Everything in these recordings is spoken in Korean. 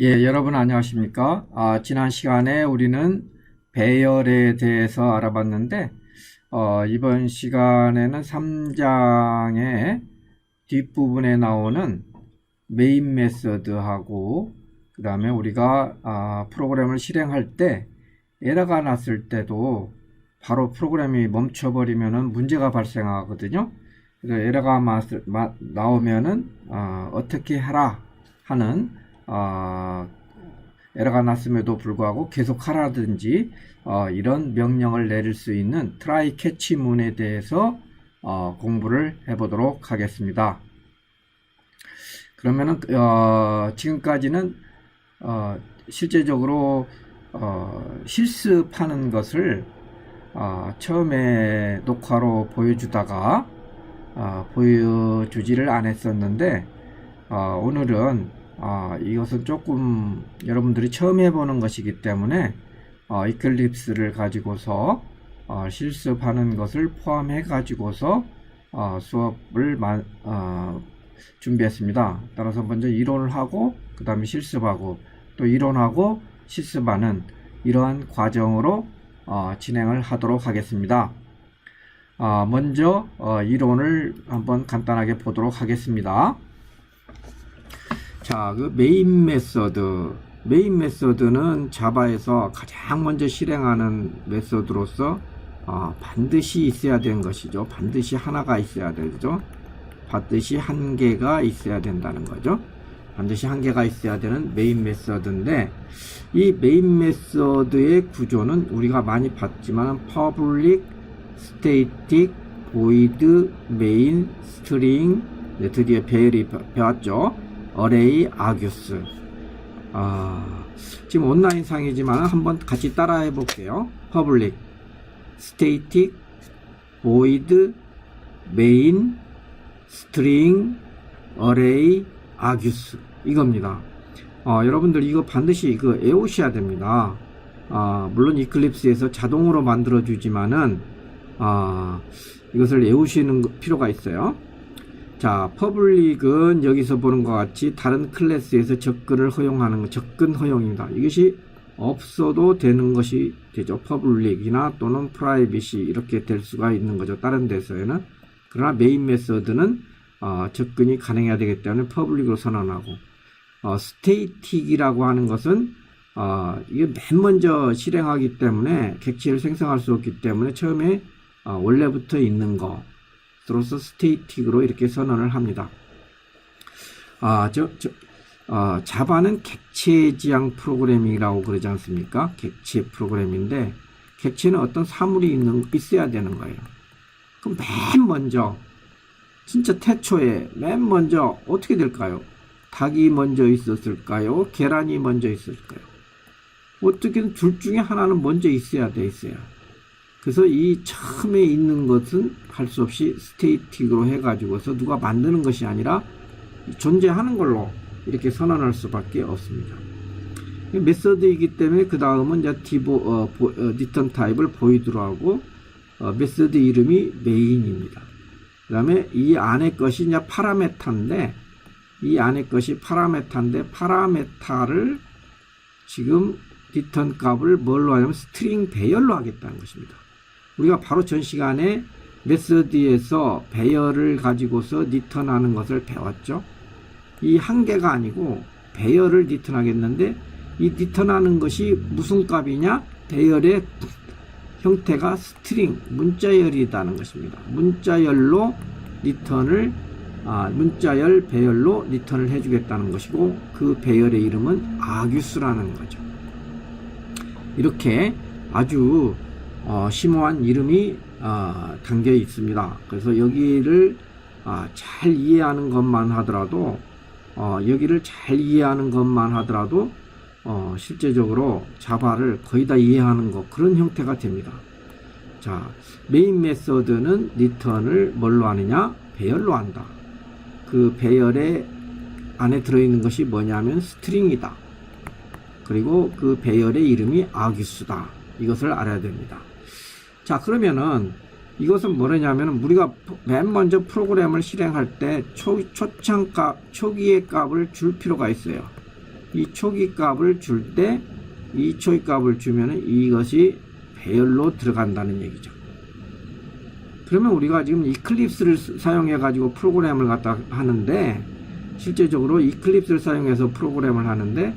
예, 여러분 안녕하십니까? 지난 시간에 우리는 배열에 대해서 알아봤는데, 이번 시간에는 3장의 뒷부분에 나오는 메인 메서드하고, 그 다음에 우리가 프로그램을 실행할 때 에러가 났을 때도 바로 프로그램이 멈춰버리면은 문제가 발생하거든요. 그래서 에러가 나오면은 어떻게 해라 하는 에러가 났음에도 불구하고 계속 하라든지 이런 명령을 내릴 수 있는 트라이 캐치 문에 대해서 공부를 해보도록 하겠습니다. 그러면은 지금까지는 실제적으로 실습하는 것을 처음에 녹화로 보여주다가 보여주지를 않았었는데 오늘은 이것은 조금 여러분들이 처음 해보는 것이기 때문에 이클립스를 가지고서 실습하는 것을 포함해 가지고서 수업을 준비했습니다. 따라서 먼저 이론을 하고 그 다음에 실습하고 또 이론하고 실습하는 이러한 과정으로 진행을 하도록 하겠습니다. 먼저 이론을 한번 간단하게 보도록 하겠습니다. 자, 그 메인 메서드는 자바에서 가장 먼저 실행하는 메서드로서 반드시 있어야 되는 것이죠. 반드시 하나가 있어야 되죠. 반드시 한 개가 있어야 된다는 거죠. 반드시 한 개가 있어야 되는 메인 메서드인데, 이 메인 메서드의 구조는 우리가 많이 봤지만 public, static, void, main, string, 드디어 배열이 배웠죠. array, argus. 지금 온라인 상이지만 한번 같이 따라해 볼게요. public, static, void, main, string, array, argus. 이겁니다. 여러분들 이거 반드시 외우셔야 됩니다. 물론 이클립스에서 자동으로 만들어 주지만은 이것을 외우시는 필요가 있어요. 자, 퍼블릭은 여기서 보는 것 같이 다른 클래스에서 접근을 허용하는 접근 허용입니다. 이것이 없어도 되는 것이 되죠. 퍼블릭이나 또는 프라이빗이 이렇게 될 수가 있는 거죠. 다른 데서에는. 그러나 메인 메서드는 접근이 가능해야 되기 때문에 퍼블릭으로 선언하고, 스테이틱이라고 하는 것은 이게 맨 먼저 실행하기 때문에 객체를 생성할 수 없기 때문에 처음에 원래부터 있는 것으로서 스테이틱으로 이렇게 선언을 합니다. 자바는 객체 지향 프로그래밍이라고 그러지 않습니까? 객체 프로그램인데, 객체는 어떤 사물이 있어야 되는 거예요. 그럼 맨 먼저, 진짜 태초에 맨 먼저 어떻게 될까요? 닭이 먼저 있었을까요? 계란이 먼저 있었을까요? 어떻게든 둘 중에 하나는 먼저 있어야 돼 있어요. 그래서 이 처음에 있는 것은 할 수 없이 스테이틱으로 해가지고서 누가 만드는 것이 아니라 존재하는 걸로 이렇게 선언할 수밖에 없습니다. 메서드이기 때문에 그 다음은 이제 리턴 타입을 보이드로 하고, 메서드 이름이 메인입니다. 그 다음에 이 안에 것이 이제 파라메타인데, 파라메타를 지금 리턴 값을 뭘로 하냐면 스트링 배열로 하겠다는 것입니다. 우리가 바로 전 시간에 메서드에서 배열을 가지고서 리턴하는 것을 배웠죠. 이 한 개가 아니고 배열을 리턴하겠는데, 이 리턴하는 것이 무슨 값이냐? 배열의 형태가 스트링, 문자열이라는 것입니다. 문자열로 리턴을, 문자열 배열로 리턴을 해주겠다는 것이고, 그 배열의 이름은 아규스라는 거죠. 이렇게 아주 심오한 이름이 담겨 있습니다. 그래서 여기를 잘 이해하는 것만 하더라도, 실제적으로 자바를 거의 다 이해하는 그런 형태가 됩니다. 자, 메인 메서드는 리턴을 뭘로 하느냐? 배열로 한다. 그 배열의 안에 들어있는 것이 뭐냐면 스트링이다. 그리고 그 배열의 이름이 아규스다. 이것을 알아야 됩니다. 자, 그러면은 이것은 뭐냐면 우리가 맨 먼저 프로그램을 실행할 때 초기의 값을 줄 필요가 있어요. 이 초기 값을 줄 때 이 초기 값을 주면은 이것이 배열로 들어간다는 얘기죠. 그러면 우리가 지금 이클립스를 사용해 가지고 프로그램을 갖다 하는데, 실제적으로 이클립스를 사용해서 프로그램을 하는데,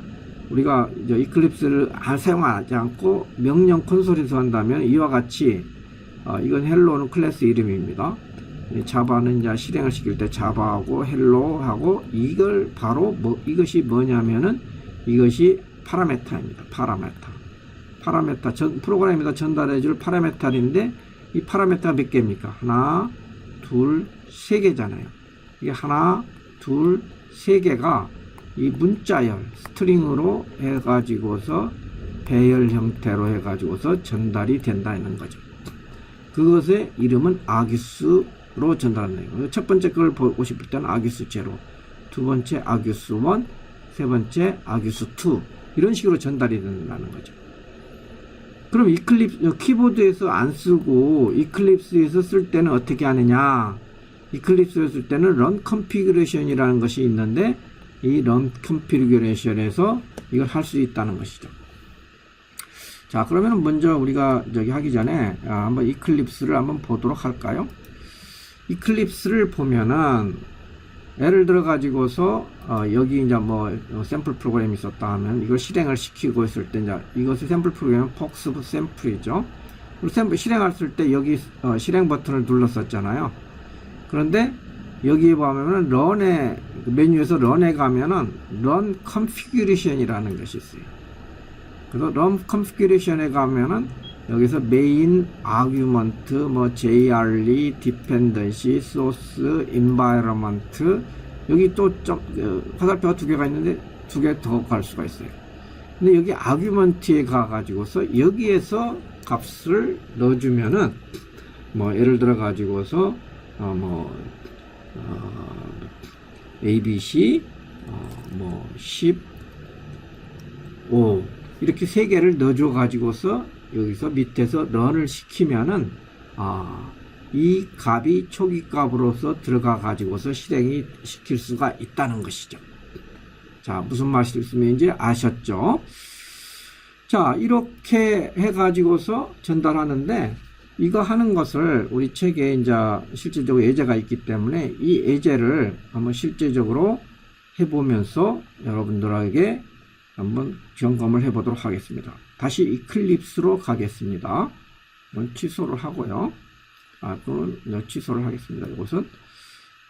우리가 이제 이클립스를 사용하지 않고 명령 콘솔에서 한다면 이와 같이 이건 헬로는 클래스 이름입니다. 자바는 이제 실행을 시킬 때 자바하고 헬로하고, 이걸 바로 이것이 뭐냐면은 이것이 파라메타입니다. 파라메타 프로그램에다 전달해줄 파라메타인데, 이 파라메타가 몇 개입니까? 하나, 둘, 세 개잖아요. 이게 하나, 둘, 세 개가 이 문자열, 스트링으로 해가지고서 배열 형태로 해가지고서 전달이 된다는 거죠. 그것의 이름은 아기스로 전달하는 거예요. 첫 번째 걸 보고 싶을 때는 아기스 제로, 두 번째 아기스 1, 세 번째 아기스 2, 이런 식으로 전달이 된다는 거죠. 그럼 키보드에서 안 쓰고 이클립스에서 쓸 때는 어떻게 하느냐? 이클립스에서 쓸 때는 run configuration이라는 것이 있는데, 이 run configuration에서 이걸 할 수 있다는 것이죠. 자, 그러면 먼저 우리가 하기 전에 한번 이클립스를 한번 보도록 할까요? 이클립스를 보면은 예를 들어 가지고서 여기 이제 뭐 샘플 프로그램이 있었다 하면 이걸 실행을 시키고 있을 때, 이제 이것의 샘플 프로그램은 폭스 샘플이죠. 샘플 실행했을 때 여기 실행 버튼을 눌렀었잖아요. 그런데 여기에 보면은 런에, 메뉴에서 런에 가면은 런 컨피규레이션이라는 것이 있어요. 그래서 런 컨피규레이션에 가면은 여기서 메인, 아규먼트, 뭐 JRE, 디펜던시, 소스, 인바이러먼트, 여기 또 화살표가 두 개가 있는데 두 개 더 갈 수가 있어요. 근데 여기 아규먼트에 가가지고서 여기에서 값을 넣어주면은, 뭐 예를 들어 가지고서 ABC, 뭐 15 이렇게 세 개를 넣어줘 가지고서 여기서 밑에서 런을 시키면은 이 값이 초기 값으로서 들어가 가지고서 실행이 시킬 수가 있다는 것이죠. 자, 무슨 말씀인지 아셨죠? 자, 이렇게 해 가지고서 전달하는데, 이거 하는 것을 우리 책에 이제 실질적으로 예제가 있기 때문에 이 예제를 한번 실제적으로 해보면서 여러분들에게 한번 점검을 해보도록 하겠습니다. 다시 이클립스로 가겠습니다. 이건 취소를 하고요. 또는 취소를 하겠습니다. 이것은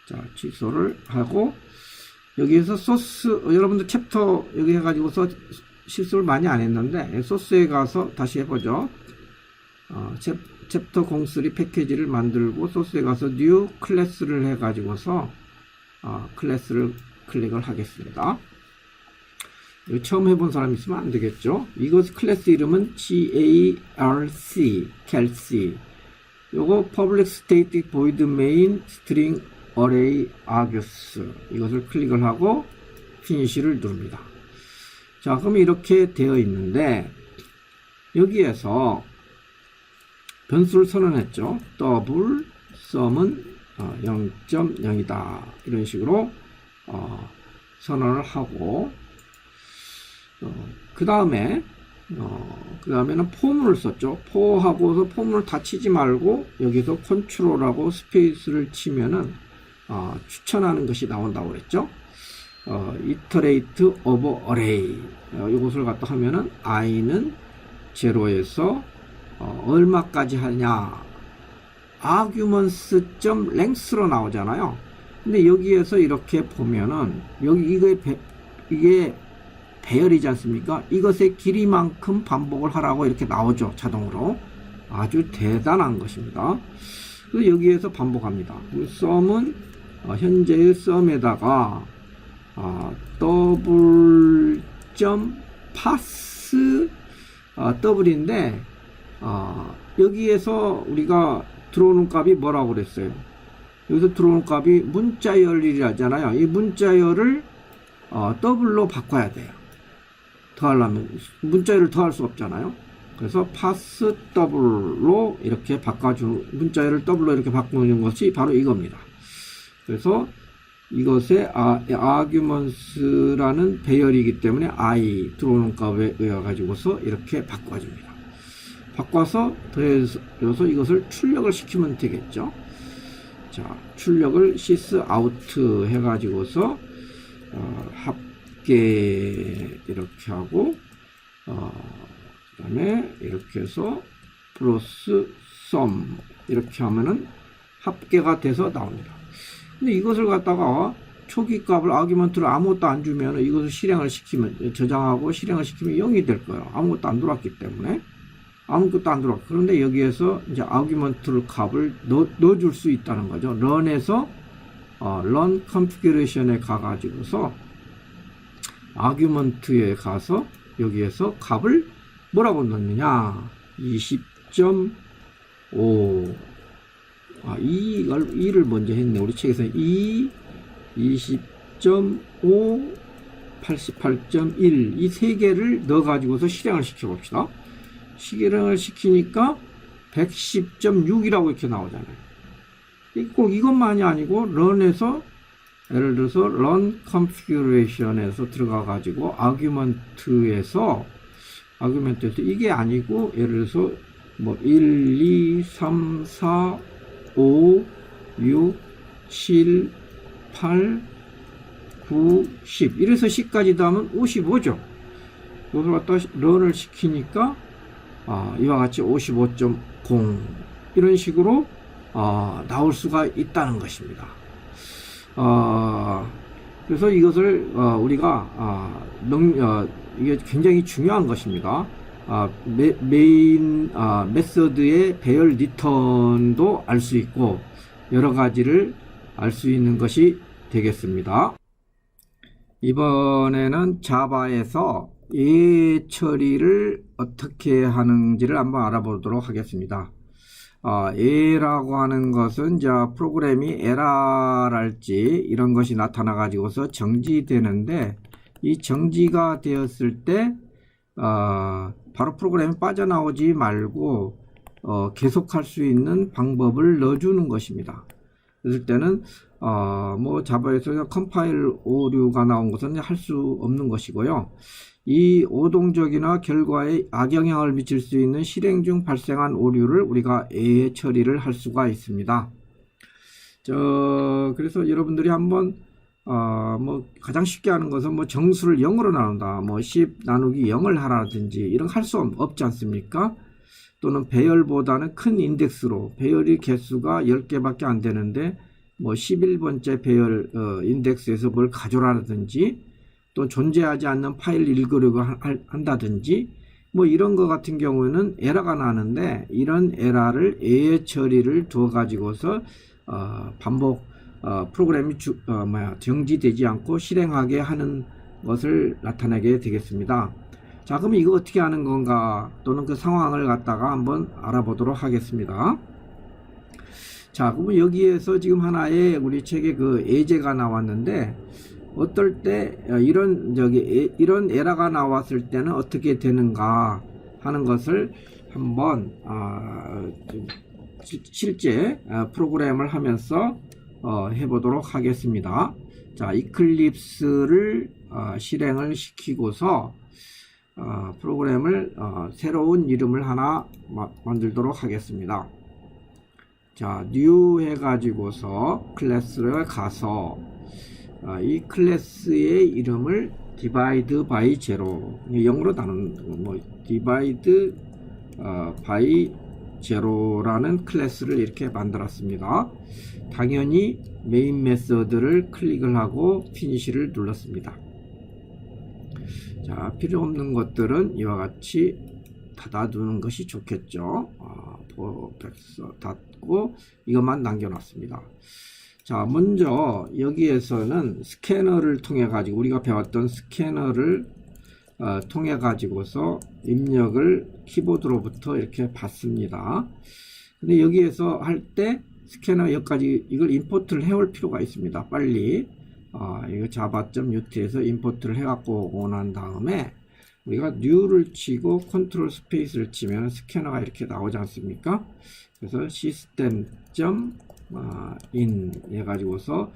자, 취소를 하고, 여기에서 소스, 여러분들 챕터 여기 해가지고서 실수를 많이 안 했는데 소스에 가서 다시 해보죠. 챕터 03 패키지를 만들고 소스에 가서 뉴 클래스를 해가지고서 클래스를 클릭을 하겠습니다. 처음 해본 사람 있으면 안 되겠죠. 이것 클래스 이름은 GARC, calc. 요거 public static void main string array args. 이것을 클릭을 하고 finish를 누릅니다. 자, 그럼 이렇게 되어 있는데, 여기에서 변수를 선언했죠. 더블 sum은 0.0이다. 이런 식으로 선언을 하고, 그 다음에는 포문을 썼죠. 포하고서 포문을 다 치지 말고 여기서 컨트롤하고 스페이스를 치면은 추천하는 것이 나온다고 그랬죠. iterate over array. 이것을 갖다 하면은 i는 0에서 얼마까지 하냐. arguments.length로 나오잖아요. 근데 여기에서 이렇게 보면은 이게 배열이지 않습니까? 이것의 길이만큼 반복을 하라고 이렇게 나오죠. 자동으로. 아주 대단한 것입니다. 그래서 여기에서 반복합니다. sum은 현재의 sum에다가 더블 점 파스 더블인데, 여기에서 우리가 들어오는 값이 뭐라고 그랬어요? 여기서 들어오는 값이 문자열이라잖아요. 이 문자열을 더블로 바꿔야 돼요. 더하려면 문자열을 더할 수 없잖아요. 그래서 파스 더블로 이렇게 문자열을 더블로 이렇게 바꾸는 것이 바로 이겁니다. 그래서 이것의 arguments라는 배열이기 때문에 I 들어오는 값에 의해 가지고서 이렇게 바꿔줍니다. 바꿔서 더해서 이것을 출력을 시키면 되겠죠. 자, 출력을 sys out 해가지고서 합계 이렇게 하고 그 다음에 이렇게 해서 플러스 sum 이렇게 하면은 합계가 돼서 나옵니다. 근데 이것을 갖다가 초기 값을 아규먼트를 아무것도 안 주면 이것을 실행을 시키면 저장하고 실행을 시키면 0이 될 거예요. 아무것도 안 들어왔기 때문에 아무것도 안 들어왔고 그런데 여기에서 이제 아규먼트를 값을 넣어줄 수 있다는 거죠. run에서 run configuration에 가가지고서 아규먼트에 가서 여기에서 값을 뭐라고 넣느냐 20.5 2를 먼저 했네. 우리 책에서 20.5 88.1 이 세 개를 넣어 가지고서 실행을 시켜 봅시다. 실행을 시키니까 110.6이라고 이렇게 나오잖아요. 꼭 이것만이 아니고 run에서 예를 들어서 run configuration에서 들어가 가지고 argument에서 이게 아니고 예를 들어서 뭐 1, 2, 3, 4, 5, 6, 7, 8, 9, 10 이래서 10까지 더하면 55죠. 이것을 갖다 run을 시키니까 이와 같이 55.0 이런 식으로 나올 수가 있다는 것입니다. 그래서 이것을 우리가 이게 굉장히 중요한 것입니다. 메인 메서드의 배열 리턴도 알 수 있고 여러 가지를 알 수 있는 것이 되겠습니다. 이번에는 자바에서 예 처리를 어떻게 하는지를 한번 알아보도록 하겠습니다. 예라고 하는 것은 이제 프로그램이 에러랄지 이런 것이 나타나 가지고서 정지되는데 이 정지가 되었을 때 바로 프로그램이 빠져나오지 말고 계속할 수 있는 방법을 넣어주는 것입니다. 그럴 때는 뭐 자바에서 컴파일 오류가 나온 것은 할 수 없는 것이고요. 이 오동적이나 결과에 악영향을 미칠 수 있는 실행 중 발생한 오류를 우리가 예 처리를 할 수가 있습니다. 그래서 여러분들이 한번 뭐 가장 쉽게 하는 것은 뭐 정수를 0으로 나눈다, 뭐 10 나누기 0을 하라든지 이런 거 할 수 없지 않습니까? 또는 배열보다는 큰 인덱스로 배열이 개수가 10개밖에 안 되는데 뭐 11번째 배열 인덱스에서 뭘 가져라든지 또 존재하지 않는 파일을 읽으려고 한다든지 뭐 이런 거 같은 경우에는 에러가 나는데 이런 에러를 예 처리를 두어 가지고서 반복 프로그램이 정지되지 않고 실행하게 하는 것을 나타내게 되겠습니다. 자, 그럼 이거 어떻게 하는 건가 또는 그 상황을 갖다가 한번 알아보도록 하겠습니다. 자, 그러면 여기에서 지금 하나의 우리 책에 그 예제가 나왔는데 어떨 때 이런 에러가 나왔을 때는 어떻게 되는가 하는 것을 한번 실제 프로그램을 하면서 해보도록 하겠습니다. 자, 이클립스를 실행을 시키고서 프로그램을 새로운 이름을 하나 만들도록 하겠습니다. 자, new 해가지고서 클래스로 가서 이 클래스의 이름을 divide by zero 0으로 나누는 뭐 divide by zero라는 클래스를 이렇게 만들었습니다. 당연히 메인 메서드를 클릭을 하고 피니시를 눌렀습니다. 자, 필요 없는 것들은 이와 같이 닫아두는 것이 좋겠죠. 닫고 이것만 남겨놨습니다. 자, 먼저 여기에서는 스캐너를 통해 가지고 우리가 배웠던 스캐너를 통해 가지고서 입력을 키보드로부터 이렇게 받습니다. 근데 여기에서 할 때 스캐너 여기까지 이걸 임포트를 해올 필요가 있습니다. 빨리 이거 java.ut에서 임포트를 해갖고 온 다음에 우리가 new를 치고 컨트롤 스페이스를 치면 스캐너가 이렇게 나오지 않습니까? 그래서 system.in 해가지고서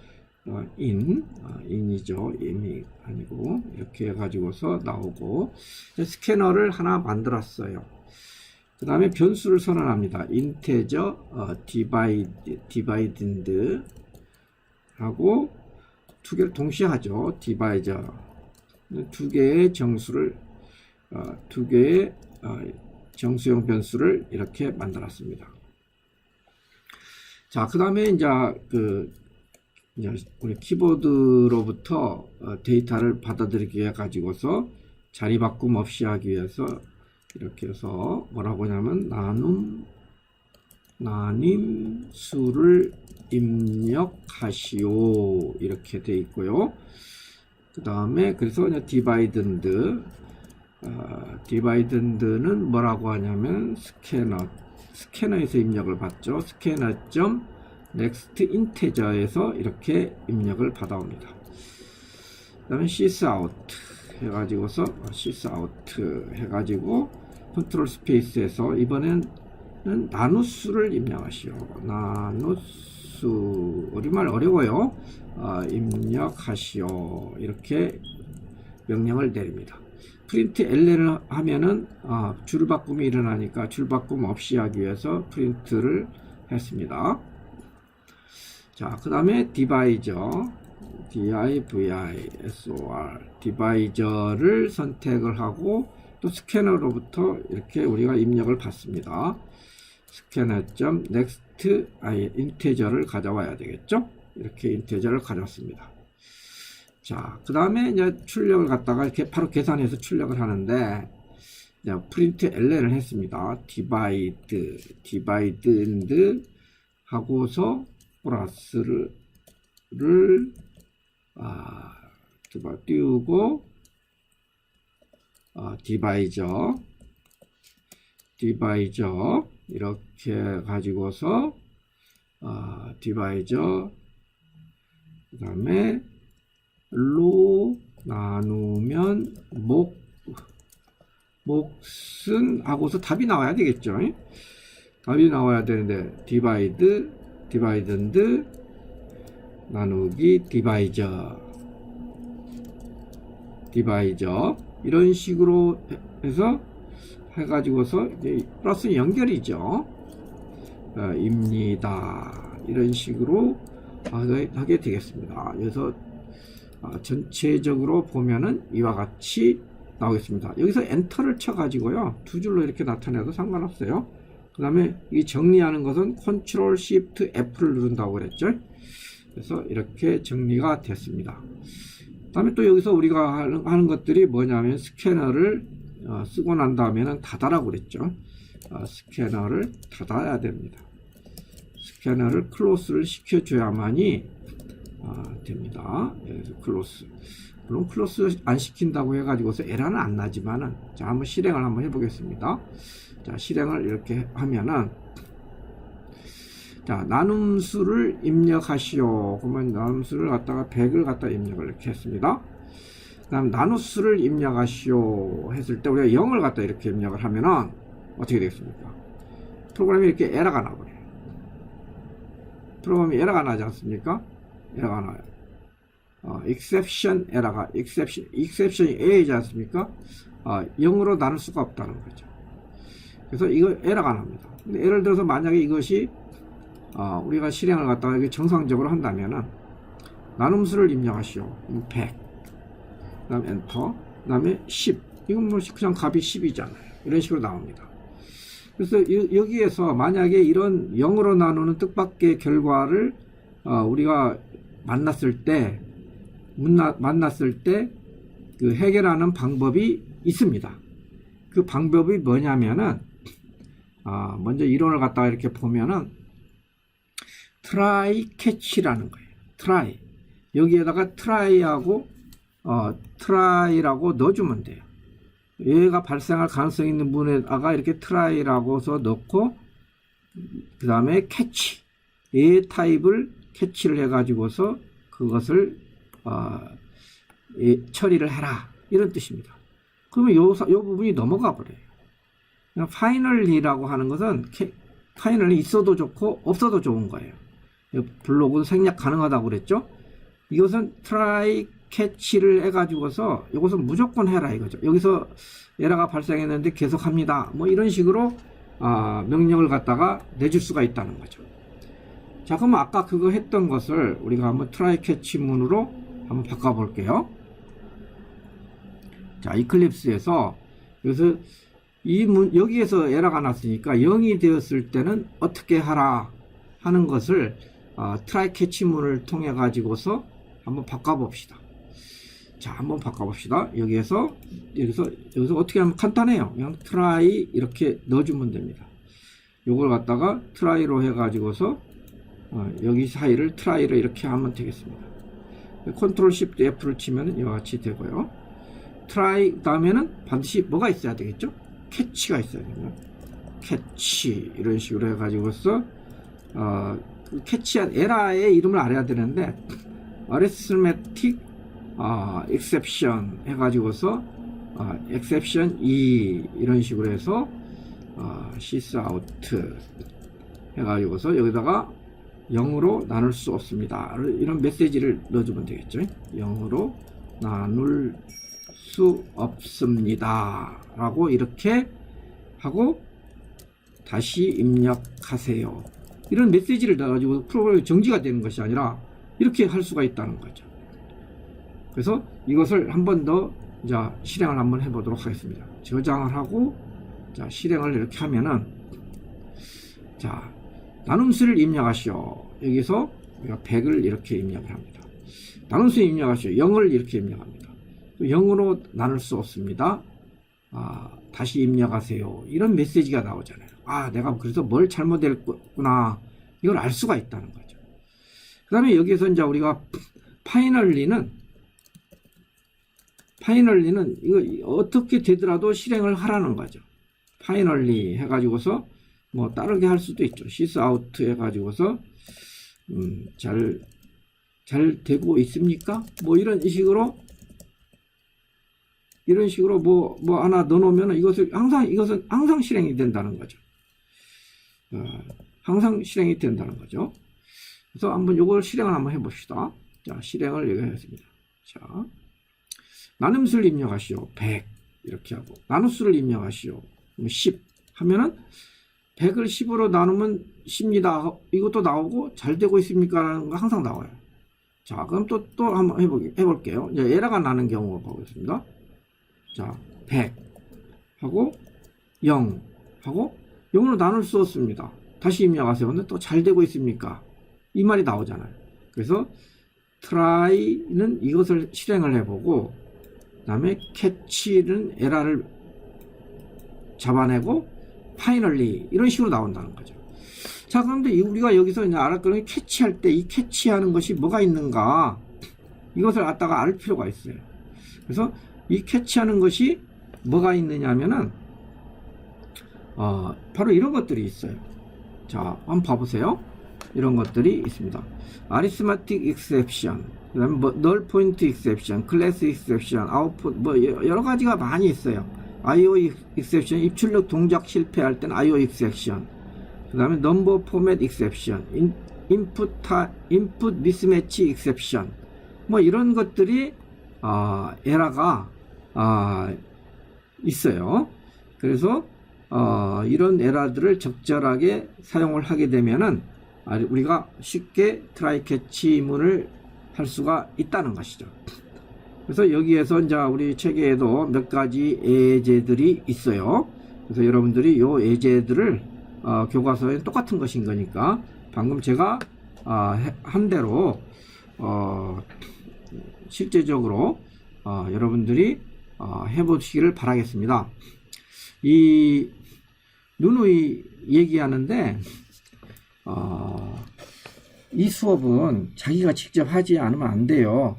in이죠. im이 아니고 이렇게 해가지고서 나오고 스캐너를 하나 만들었어요. 그 다음에 변수를 선언합니다. integer dividend 하고 두 개를 동시에 하죠. divisor 두 개의 정수를 두 개의 정수형 변수를 이렇게 만들었습니다. 자, 그 다음에 이제 우리 키보드로부터 데이터를 받아들이기 위해 가지고서 자리 바꿈 없이 하기 위해서 이렇게 해서 뭐라고 하냐면 나님 수를 입력하시오 이렇게 돼 있고요. 그 다음에 그래서 디바이든드는 뭐라고 하냐면 스캐너에서 입력을 받죠. 스캐너.next integer에서 이렇게 입력을 받아옵니다. 그 다음에 sysout 해가지고 컨트롤 스페이스에서 이번엔 나누수를 입력하시오. 나누수 우리말 어려워요. 입력하시오 이렇게 명령을 내립니다. 프린트 ln을 하면은 줄바꿈이 일어나니까 줄바꿈 없이 하기 위해서 프린트를 했습니다. 자, 그 다음에 디바이저 디바이저를 선택을 하고 또 스캐너로부터 이렇게 우리가 입력을 받습니다. 스캐너.next integer를 가져와야 되겠죠. 이렇게 integer를 가져왔습니다. 자, 그 다음에 이제 출력을 갖다가 이렇게 바로 계산해서 출력을 하는데, 이제 프린트 ln을 했습니다. 디바이드 하고서 플러스를 띄우고 디바이저 이렇게 가지고서 디바이저 그 다음에 로 나누면 몫은 하고서 답이 나와야 되겠죠. 답이 나와야 되는데 디바이든드 나누기 디바이저 이런 식으로 해서 해가지고서 플러스 연결이죠. 입니다. 이런 식으로 하게 되겠습니다. 그래서 전체적으로 보면은 이와 같이 나오겠습니다. 여기서 엔터를 쳐 가지고요 두 줄로 이렇게 나타내도 상관없어요. 그 다음에 이 정리하는 것은 컨트롤 시프트 F를 누른다고 그랬죠. 그래서 이렇게 정리가 됐습니다. 그 다음에 또 여기서 우리가 하는 것들이 뭐냐면 스캐너를 쓰고 난 다음에는 닫아라고 그랬죠. 스캐너를 닫아야 됩니다. 스캐너를 클로스를 시켜줘야만이 됩니다. 클로스. 물론 클로스 안 시킨다고 해가지고서 에러는 안 나지만은, 자, 한번 실행을 한번 해보겠습니다. 자, 실행을 이렇게 하면은, 자, 나눔수를 입력하시오. 그러면 나눔수를 갖다가 100을 갖다 입력을 이렇게 했습니다. 그 다음 나누수를 입력하시오 했을 때 우리가 0을 갖다 이렇게 입력을 하면은 어떻게 되겠습니까? 프로그램이 이렇게 에러가 나버려요. 프로그램이 에러가 나지 않습니까? 에러가 나요. exception 에러가, exception이 A이지 않습니까? 0으로 나눌 수가 없다는 거죠. 그래서 이거 에러가 납니다. 근데 예를 들어서 만약에 이것이, 우리가 실행을 갖다가 이게 정상적으로 한다면은, 나눔수를 입력하시오. 100. 그 다음에 엔터. 그 다음에 10. 이건 뭐 그냥 값이 10이잖아요. 이런 식으로 나옵니다. 그래서 여기에서 만약에 이런 0으로 나누는 뜻밖의 결과를, 우리가 만났을 때 그 해결하는 방법이 있습니다. 그 방법이 뭐냐면은, 먼저 이론을 갖다가 이렇게 보면은, try catch라는 거예요. try. 여기에다가 try라고 넣어주면 돼요. 얘가 발생할 가능성이 있는 부분에다가 이렇게 try라고서 넣고, 그 다음에 catch. 얘 타입을 캐치를 해가지고서 그것을 처리를 해라, 이런 뜻입니다. 그러면 요 부분이 넘어가 버려요. finally라고 하는 것은 finally 있어도 좋고 없어도 좋은 거예요. 블록은 생략 가능하다고 그랬죠. 이것은 try catch를 해가지고서 이것은 무조건 해라 이거죠. 여기서 에러가 발생했는데 계속합니다. 뭐 이런 식으로 명령을 갖다가 내줄 수가 있다는 거죠. 자, 그럼 아까 그거 했던 것을 우리가 한번 try catch 문으로 한번 바꿔볼게요. 자, 이클립스에서 그래서 여기에서 에러가 났으니까 0이 되었을 때는 어떻게 하라 하는 것을 try catch 문을 통해 가지고서 한번 바꿔봅시다. 자, 한번 바꿔봅시다. 여기서 어떻게 하면 간단해요. 그냥 try 이렇게 넣어주면 됩니다. 요걸 갖다가 try로 해가지고서 여기 사이를 try로 이렇게 하면 되겠습니다. 컨트롤 shift F를 치면 이와 같이 되고요. try 다음에는 반드시 뭐가 있어야 되겠죠? catch가 있어야 됩니다. catch 이런 식으로 해가지고서 캐치한 에러의 이름을 알아야 되는데 arithmetic exception 해가지고서 exception 2 이런 식으로 해서 sys out 해가지고서 여기다가 0으로 나눌 수 없습니다. 이런 메시지를 넣어주면 되겠죠. 0으로 나눌 수 없습니다. 라고 이렇게 하고 다시 입력하세요. 이런 메시지를 넣어가지고 프로그램이 정지가 되는 것이 아니라 이렇게 할 수가 있다는 거죠. 그래서 이것을 한 번 더 실행을 한번 해보도록 하겠습니다. 저장을 하고 실행을 이렇게 하면은 자, 나눔수를 입력하시오. 여기서 우리가 100을 이렇게 입력을 합니다. 나눔수 입력하시오. 0을 이렇게 입력합니다. 0으로 나눌 수 없습니다. 다시 입력하세요. 이런 메시지가 나오잖아요. 내가 그래서 뭘 잘못했구나. 이걸 알 수가 있다는 거죠. 그 다음에 여기에서 이제 우리가 파이널리는 이거 어떻게 되더라도 실행을 하라는 거죠. 파이널리 해가지고서 뭐 다르게 할 수도 있죠. sys out 해가지고서 잘 되고 있습니까? 뭐 이런 식으로 뭐 하나 넣어놓으면 이것은 항상 실행이 된다는 거죠. 항상 실행이 된다는 거죠. 그래서 한번 이걸 실행을 한번 해봅시다. 자, 실행을 여기 하겠습니다. 자, 나눔수를 입력하시오. 100 이렇게 하고 나눗수를 입력하시오. 10 하면은 100을 10으로 나누면 10입니다. 이것도 나오고 잘 되고 있습니까? 라는 거 항상 나와요. 자, 그럼 또 한번 해볼게요. 이제 에러가 나는 경우 보겠습니다. 자, 100 하고 0 하고 0으로 나눌 수 없습니다. 다시 입력하세요. 근데 또 잘 되고 있습니까? 이 말이 나오잖아요. 그래서 try는 이것을 실행을 해보고 그 다음에 catch는 에러를 잡아내고 finally 이런 식으로 나온다는 거죠. 자, 그런데 우리가 여기서 이제 알을 거는 캐치할 때 이 캐치하는 것이 뭐가 있는가 이것을 갖다가 알 필요가 있어요. 그래서 이 캐치하는 것이 뭐가 있느냐 하면은 바로 이런 것들이 있어요. 자, 한번 봐보세요. 이런 것들이 있습니다. arithmetic exception, 그 다음에 뭐 null point exception, class exception, output 뭐 여러 가지가 많이 있어요. IO exception, 입출력 동작 실패할 때는 IO exception, 그 다음에 number format exception, input mismatch exception, 뭐 이런 것들이 에러가 있어요. 그래서 이런 에러들을 적절하게 사용을 하게 되면은 우리가 쉽게 트라이 캐치문을 할 수가 있다는 것이죠. 그래서 여기에서 이제 우리 책에도 몇 가지 예제들이 있어요. 그래서 여러분들이 요 예제들을 교과서에 똑같은 것인 거니까 방금 제가 한 대로 실제적으로 여러분들이 해보시기를 바라겠습니다. 이 누누이 얘기하는데 이 수업은 자기가 직접 하지 않으면 안 돼요.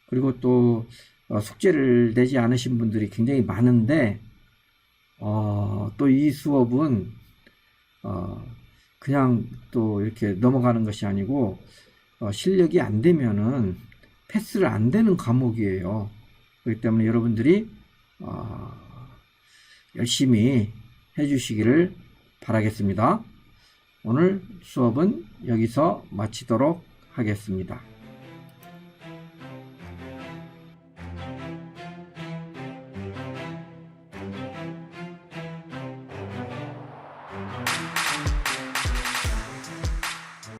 그리고 또 숙제를 내지 않으신 분들이 굉장히 많은데 또 이 수업은 그냥 또 이렇게 넘어가는 것이 아니고 실력이 안 되면은 패스를 안 되는 과목이에요. 그렇기 때문에 여러분들이 열심히 해주시기를 바라겠습니다. 오늘 수업은 여기서 마치도록 하겠습니다.